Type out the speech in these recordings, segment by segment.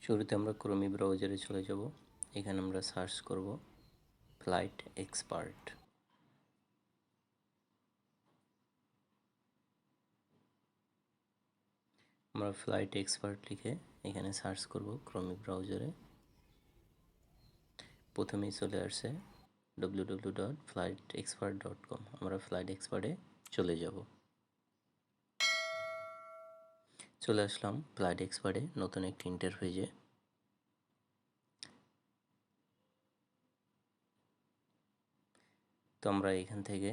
শুরুতে আমরা ক্রোমি ব্রাউজারে চলে যাব। এখানে আমরা সার্চ করব ফ্লাইট এক্সপার্ট। আমরা ফ্লাইট এক্সপার্ট লিখে এখানে সার্চ করব ক্রোমি ব্রাউজারে। প্রথমেই চলে আসছে www.flightexpert.com। আমরা ফ্লাইট এক্সপার্টে চলে যাব। চলে আসলাম ফ্লাইট এক্সপার্টে নতুন একটি ইন্টারফেসে। তো আমরা এখান থেকে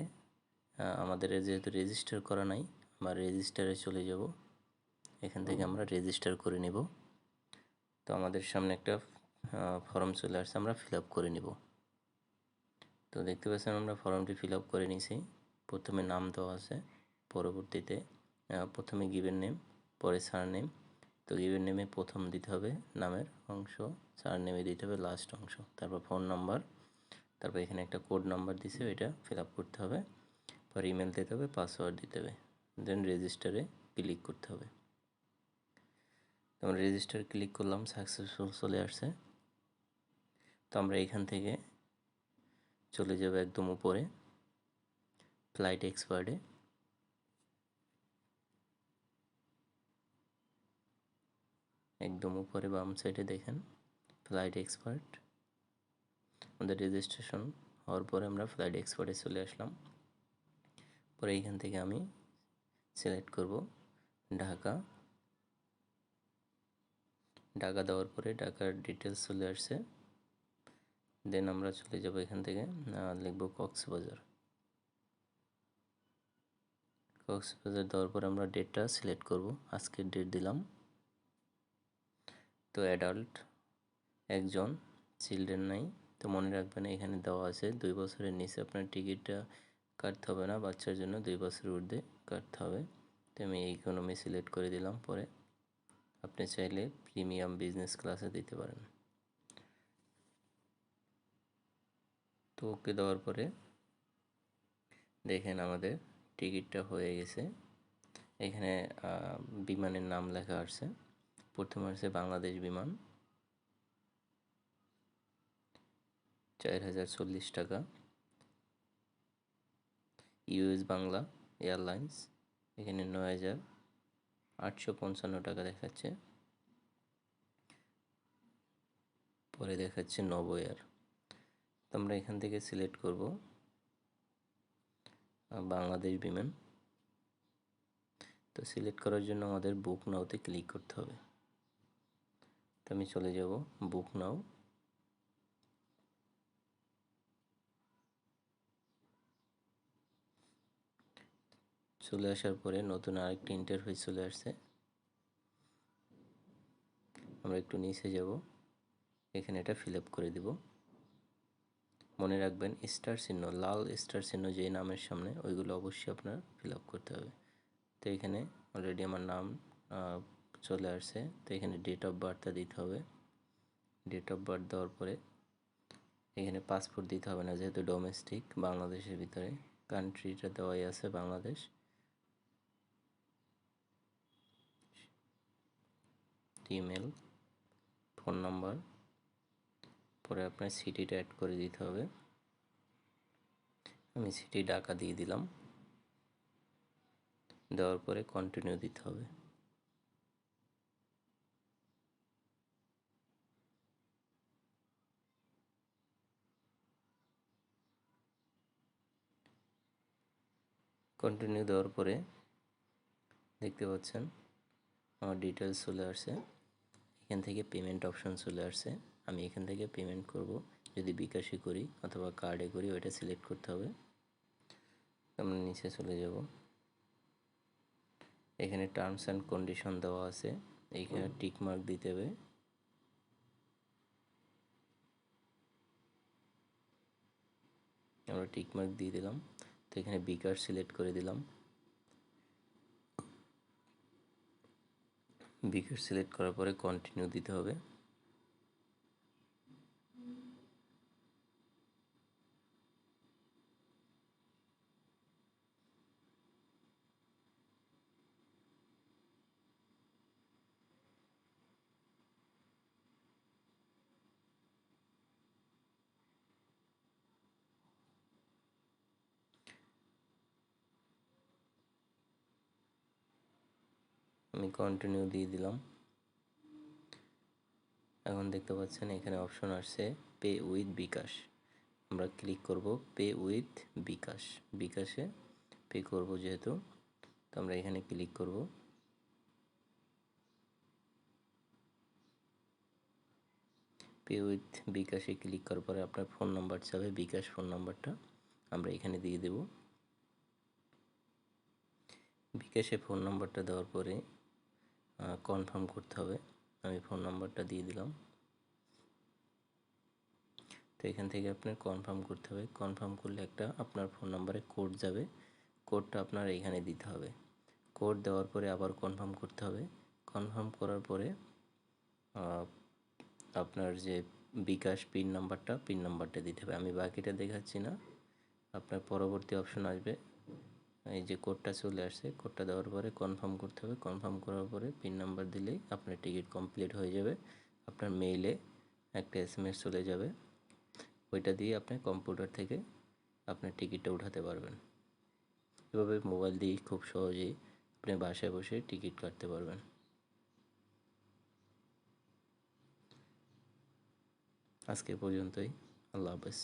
আমাদের যেহেতু রেজিস্টার করা নাই, আমরা রেজিস্টারে চলে যাব। এখান থেকে আমরা রেজিস্টার করে নেব। তো আমাদের সামনে একটা ফর্ম চলে আসছে, আমরা ফিল আপ করে নেব। তো দেখতে পাচ্ছেন আমরা ফর্মটি ফিল আপ করে নিয়েছি। প্রথমে নাম দেওয়া আছে, পরবর্তীতে প্রথমে গিভেন নেম, পরে সার নেম। তো গিভেন নেমে প্রথম দিতে হবে নামের অংশ, সার নেমে দিতে হবে লাস্ট অংশ, তারপর ফোন নাম্বার, তারপর এখানে একটা কোড নাম্বার দিছে, ওইটা ফিল আপ করতে হবে। পর ইমেল দিতে হবে, পাসওয়ার্ড দিতে হবে, দেন রেজিস্টারে ক্লিক করতে হবে। তো আমরা রেজিস্টার ক্লিক করলাম, সাকসেসফুল চলে আসছে। তো আমরা এখান থেকে চলে যাব একদম উপরে ফ্লাইট এক্সপার্টে। একদম উপরে বাম সাইডে দেখেন ফ্লাইট এক্সপার্ট। আমাদের রেজিস্ট্রেশন হওয়ার পরে আমরা ফ্লাইট এক্সপার্টে চলে আসলাম। পরে এইখান থেকে আমি সিলেক্ট করব ঢাকা। ঢাকা দেওয়ার পরে ঢাকার ডিটেলস চলে আসছে। দেন আমরা চলে যাব এখান থেকে লিখব কক্সবাজার। কক্সবাজার দেওয়ার পর আমরা ডেটটা সিলেক্ট করব, আজকের ডেট দিলাম। তো অ্যাডাল্ট একজন, চিলড্রেন নাই। তো মনে রাখবেন এখানে দেওয়া আছে 2 বছরের নিচে আপনার টিকিটটা কাটতে হবে না, বাচ্চার জন্য 2 বছরের ঊর্ধ্বে কাটতে হবে। তো আমি এই ইকোনমি সিলেক্ট করে দিলাম। পরে আপনি চাইলে প্রিমিয়াম বিজনেস ক্লাসে দিতে পারেন। তো ওকে দেওয়ার পরে দেখেন আমাদের টিকিটটা হয়ে গেছে। এখানে বিমানের নাম লেখা আছে। প্রথমে আছে বাংলাদেশ বিমান, 4040 টাকা। US-Bangla এয়ারলাইন্স, এখানে 9855 টাকা দেখাচ্ছে। পরে দেখাচ্ছে নভো এয়ার। তো আমরা এখান থেকে সিলেক্ট করব বাংলাদেশ বিমান। তো সিলেক্ট করার জন্য আমাদের বুক নাওতে ক্লিক করতে হবে। তো আমি চলে যাব বুক নাও। চলে আসার পরে নতুন আরেকটি ইন্টারফেস চলে আসছে। আমরা একটু নিচে যাব, এখানে এটা ফিল আপ করে দিব। মনে রাখবেন স্টার চিহ্ন, লাল স্টার চিহ্ন যে নামের সামনে, ওইগুলো অবশ্যই আপনার ফিল আপ করতে হবে। তো এখানে অলরেডি আমার নাম চলে আসছে। তো এখানে ডেট অফ বার্থটা দিতে হবে। ডেট অফ বার্থ দেওয়ার পরে এখানে পাসপোর্ট দিতে হবে না, যেহেতু ডোমেস্টিক বাংলাদেশের ভিতরে। কান্ট্রিটা দেওয়াই আছে বাংলাদেশ। ইমেল, ফোন নাম্বার, পরে আপনার সিটিটা অ্যাড করে দিতে হবে। আমি সিটি ঢাকা দিয়ে দিলাম। দেওয়ার পরে কন্টিনিউ দিতে হবে। কন্টিনিউ দেওয়ার পরে দেখতে পাচ্ছেন আমার ডিটেলস চলে আসছে। এখান থেকে পেমেন্ট অপশন চলে আসছে। আমি এখান থেকে পেমেন্ট করব, যদি বিকাশে করি অথবা কার্ডে করি ওইটা সিলেক্ট করতে হবে। আমরা নিচে চলে যাব, এখানে টার্মস অ্যান্ড কন্ডিশন দেওয়া আছে, এইখানে টিক মার্ক দিতে হবে। আমরা টিক মার্ক দিয়ে দিলাম। তো এখানে বিকাশ সিলেক্ট করে দিলাম। বিকাশ সিলেক্ট করার পরে কন্টিনিউ দিতে হবে। আমি কন্টিনিউ দিয়ে দিলাম। এখন দেখতে পাচ্ছেন এখানে অপশন আসছে পে উইথ বিকাশ। আমরা ক্লিক করব পে উইথ বিকাশ। বিকাশে পে করব যেহেতু, তো আমরা এখানে ক্লিক করব। পে উইথ বিকাশে ক্লিক করার পরে আপনার ফোন নাম্বার চাবে, বিকাশ ফোন নাম্বারটা আমরা এখানে দিয়ে দেব। বিকাশে ফোন নাম্বারটা দেওয়ার পরে কনফার্ম করতে হবে। আমি ফোন নাম্বারটা দিয়ে দিলাম। তো এখান থেকে আপনার কনফার্ম করতে হবে। কনফার্ম করলে একটা আপনার ফোন নাম্বারে কোড যাবে, কোডটা আপনার এখানে দিতে হবে। কোড দেওয়ার পরে আবার কনফার্ম করতে হবে। কনফার্ম করার পরে আপনার যে বিকাশ পিন নাম্বারটা দিতে হবে। আমি বাকিটা দেখাচ্ছি না, আপনার পরবর্তী অপশন আসবে। এই যে কোডটা চলে আসছে, কোডটা দেওয়ার পরে কনফার্ম করতে হবে। কনফার্ম করার পরে পিন নাম্বার দিলেই আপনার টিকিট কমপ্লিট হয়ে যাবে। আপনার মেইলে একটা SMS চলে যাবে, ওইটা দিয়ে আপনি কম্পিউটার থেকে আপনার টিকিটটা উঠাতে পারবেন। এভাবে মোবাইল দিয়ে খুব সহজেই আপনি বাসায় বসে টিকিট কাটতে পারবেন। আজকে পর্যন্তই। আল্লাহ হাফেজ।